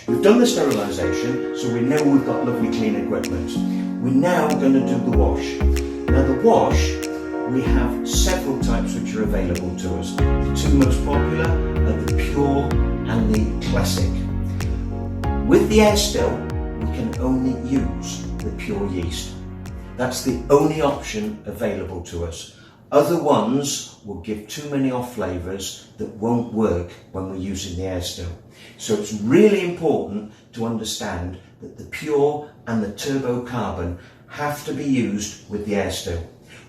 We've done the sterilisation, so we know we've got lovely clean equipment. We're now going to do the wash. Now the wash, we have several types which are available to us. The two most popular are the Pure and the Classic. With the air still, we can only use the Pure Yeast. That's the only option available to us. Other ones will give too many off flavours that won't work when we're using the air still. So it's really important to understand that the Pure and the turbo carbon have to be used with the air still.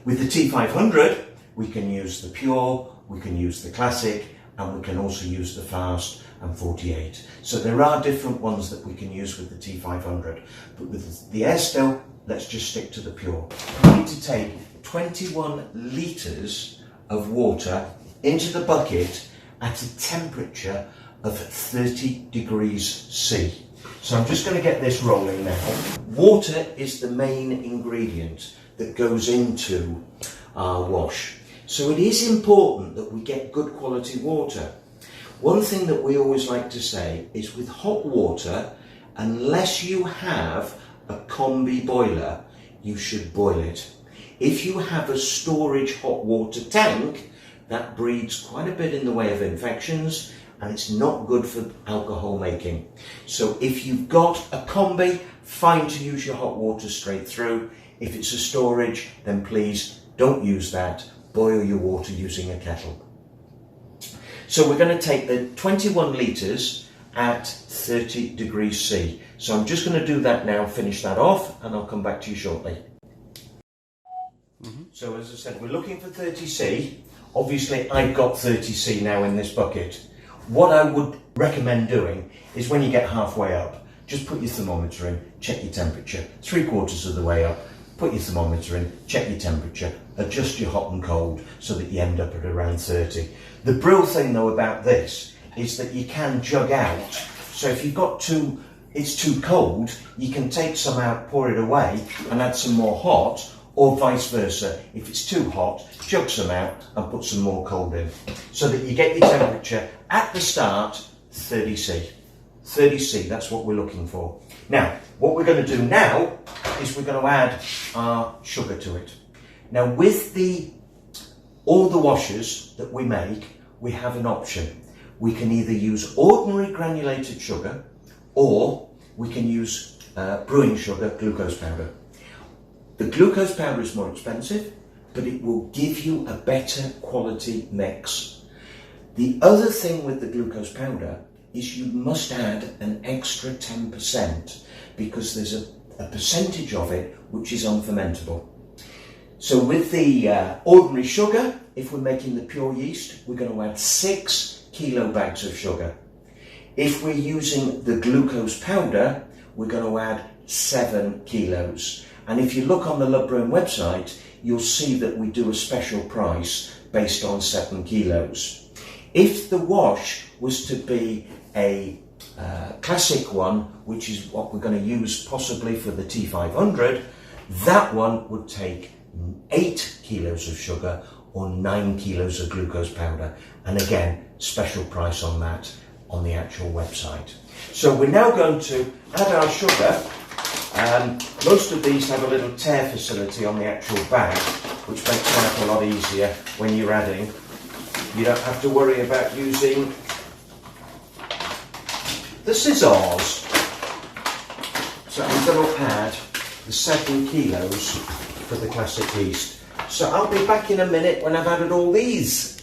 With the T500, we can use the Pure, we can use the Classic, and we can also use the Fast and 48. So there are different ones that we can use with the T500, but with the air still, let's just stick to the Pure. We need to take 21 litres of water into the bucket at a temperature of 30 degrees C. So I'm just going to get this rolling now. Water is the main ingredient that goes into our wash. So it is important that we get good quality water. One thing that we always like to say is with hot water, unless you have a combi boiler, you should boil it. If you have a storage hot water tank, that breeds quite a bit in the way of infections, and it's not good for alcohol making. So if you've got a combi, fine to use your hot water straight through. If it's a storage, then please don't use that. Boil your water using a kettle. So we're going to take the 21 litres at 30 degrees C. So I'm just going to do that now, finish that off, and I'll come back to you shortly. So as I said, we're looking for 30C. Obviously, I've got 30C now in this bucket. What I would recommend doing is when you get halfway up, just put your thermometer in, check your temperature. 3/4 of the way up, put your thermometer in, check your temperature, adjust your hot and cold so that you end up at around 30. The brilliant thing though about this is that you can jug out. So if you've got it's too cold, you can take some out, pour it away and add some more hot, or vice versa. If it's too hot, jug some out and put some more cold in. So that you get your temperature at the start, 30C. 30C, that's what we're looking for. Now, what we're going to do now is we're going to add our sugar to it. Now, with all the washes that we make, we have an option. We can either use ordinary granulated sugar, or we can use brewing sugar, glucose powder. The glucose powder is more expensive, but it will give you a better quality mix. The other thing with the glucose powder is you must add an extra 10% because there's a percentage of it which is unfermentable. So with the ordinary sugar, if we're making the pure yeast, we're going to add 6 kilo bags of sugar. If we're using the glucose powder, we're going to add 7 kilos. And if you look on the Brewing website, you'll see that we do a special price based on 7 kilos. If the wash was to be a classic one, which is what we're going to use possibly for the T500, that one would take 8 kilos of sugar or 9 kilos of glucose powder. And again, special price on that on the actual website. So we're now going to add our sugar. Most of these have a little tear facility on the actual bag, which makes life a lot easier when you're adding. You don't have to worry about using the scissors. So I'm going to add the 7 kilos for the classic yeast. So I'll be back in a minute when I've added all these.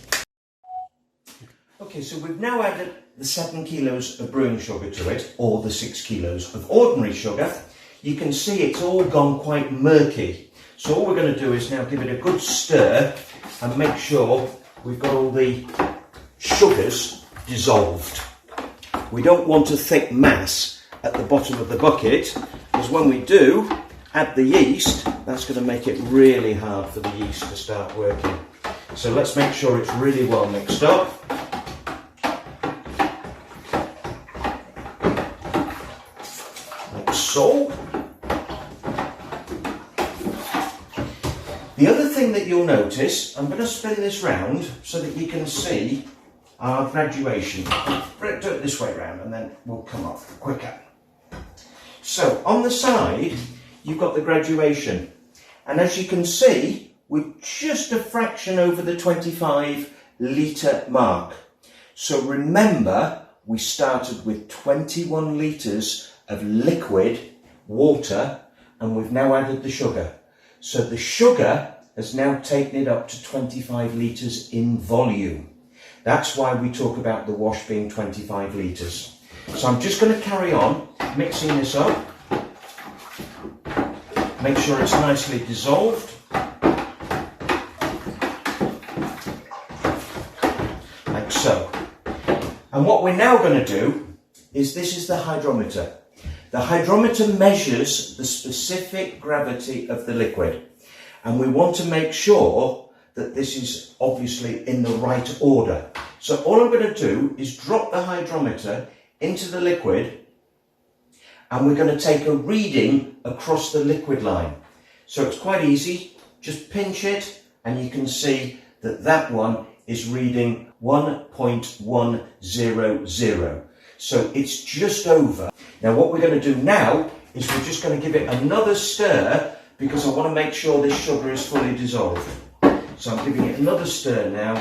Okay, so we've now added the 7 kilos of brewing sugar to it, or the 6 kilos of ordinary sugar. You can see it's all gone quite murky. So all we're going to do is now give it a good stir and make sure we've got all the sugars dissolved. We don't want a thick mass at the bottom of the bucket, because when we do add the yeast, that's going to make it really hard for the yeast to start working. So let's make sure it's really well mixed up. Like so. The other thing that you'll notice, I'm going to spin this round so that you can see our graduation. Do it this way around and then we'll come up quicker. So on the side, you've got the graduation. And as you can see, we're just a fraction over the 25 litre mark. So remember, we started with 21 litres of liquid water and we've now added the sugar. So the sugar has now taken it up to 25 litres in volume. That's why we talk about the wash being 25 litres. So I'm just going to carry on mixing this up. Make sure it's nicely dissolved. Like so. And what we're now going to do is, this is the hydrometer. The hydrometer measures the specific gravity of the liquid. And we want to make sure that this is obviously in the right order. So all I'm going to do is drop the hydrometer into the liquid and we're going to take a reading across the liquid line. So it's quite easy, just pinch it and you can see that that one is reading 1.100. So it's just over. Now what we're going to do now is we're just going to give it another stir because I want to make sure this sugar is fully dissolved. So I'm giving it another stir now.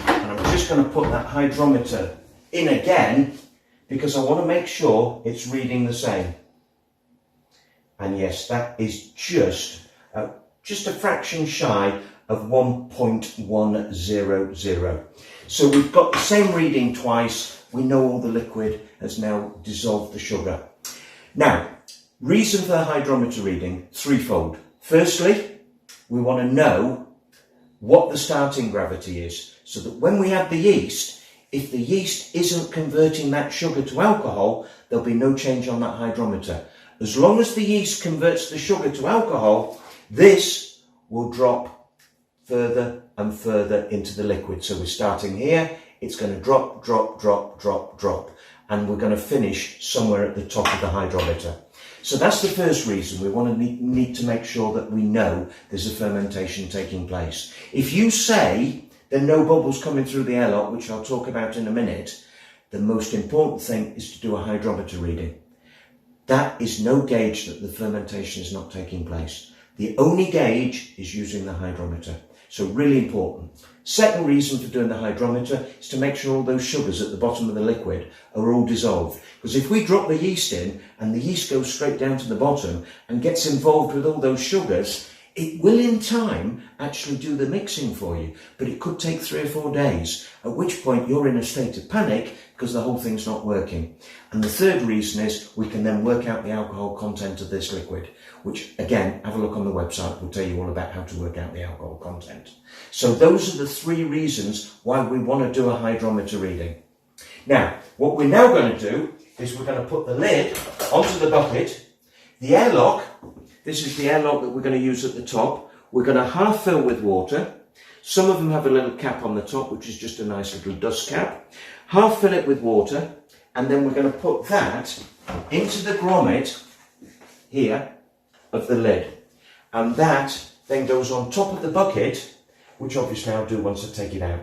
And I'm just going to put that hydrometer in again because I want to make sure it's reading the same. And yes, that is just a fraction shy of 1.100. So we've got the same reading twice. We know all the liquid has now dissolved the sugar. Now, reason for the hydrometer reading, threefold. Firstly, we want to know what the starting gravity is, so that when we add the yeast, if the yeast isn't converting that sugar to alcohol, there'll be no change on that hydrometer. As long as the yeast converts the sugar to alcohol, this will drop further and further into the liquid. So we're starting here, it's going to drop, drop, drop, drop, drop, and we're going to finish somewhere at the top of the hydrometer. So that's the first reason. We want to need to make sure that we know there's a fermentation taking place. If you say there are no bubbles coming through the airlock, which I'll talk about in a minute, the most important thing is to do a hydrometer reading. That is no gauge that the fermentation is not taking place. The only gauge is using the hydrometer. So really important. Second reason for doing the hydrometer is to make sure all those sugars at the bottom of the liquid are all dissolved. Because if we drop the yeast in and the yeast goes straight down to the bottom and gets involved with all those sugars, it will in time actually do the mixing for you, but it could take 3 or 4 days, at which point you're in a state of panic because the whole thing's not working. And the third reason is we can then work out the alcohol content of this liquid, which again, have a look on the website, we'll tell you all about how to work out the alcohol content. So those are the 3 reasons why we want to do a hydrometer reading. Now, what we're now going to do is we're going to put the lid onto the bucket. The airlock, this is the airlock that we're going to use at the top. We're going to half fill with water. Some of them have a little cap on the top, which is just a nice little dust cap. Half fill it with water, and then we're going to put that into the grommet here of the lid. And that then goes on top of the bucket, which obviously I'll do once I take it out.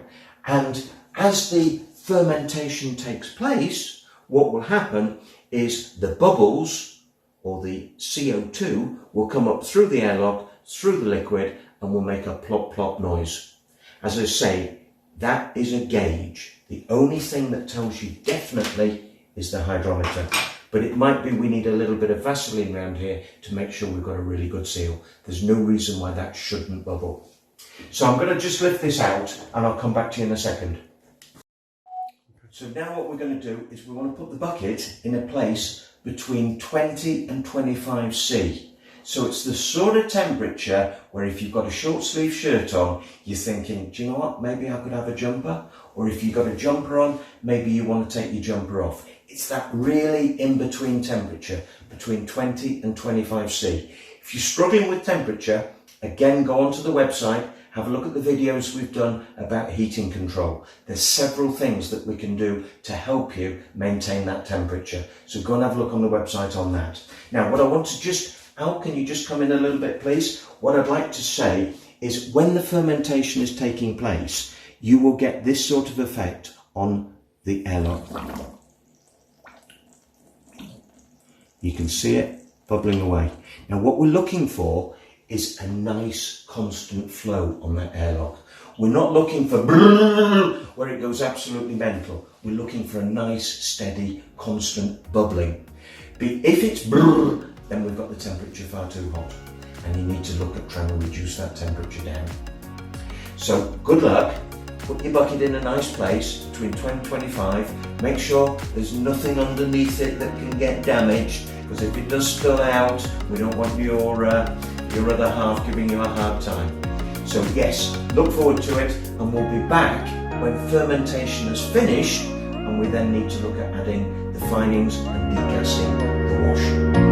And as the fermentation takes place, what will happen is the bubbles, or the CO2, will come up through the airlock, through the liquid, and will make a plop plop noise. As I say, that is a gauge. The only thing that tells you definitely is the hydrometer. But it might be we need a little bit of Vaseline around here to make sure we've got a really good seal. There's no reason why that shouldn't bubble. So I'm going to just lift this out and I'll come back to you in a second. So now what we're going to do is we want to put the bucket in a place between 20 and 25°C. So it's the sort of temperature where if you've got a short sleeve shirt on, you're thinking, do you know what, maybe I could have a jumper? Or if you've got a jumper on, maybe you want to take your jumper off. It's that really in-between temperature, between 20 and 25°C. If you're struggling with temperature, again, go onto the website, have a look at the videos we've done about heating control. There's several things that we can do to help you maintain that temperature. So go and have a look on the website on that. Now, what I want to just Al, can you just come in a little bit, please? What I'd like to say is when the fermentation is taking place, you will get this sort of effect on the airlock. You can see it bubbling away. Now what we're looking for is a nice constant flow on that airlock. We're not looking for where it goes absolutely mental. We're looking for a nice, steady, constant bubbling. If it's then we've got the temperature far too hot, and you need to look at trying to reduce that temperature down. So good luck. Put your bucket in a nice place between 20 and 25. Make sure there's nothing underneath it that can get damaged, because if it does spill out, we don't want your other half giving you a hard time. So yes, look forward to it, and we'll be back when fermentation is finished, and we then need to look at adding the finings and degassing the wash.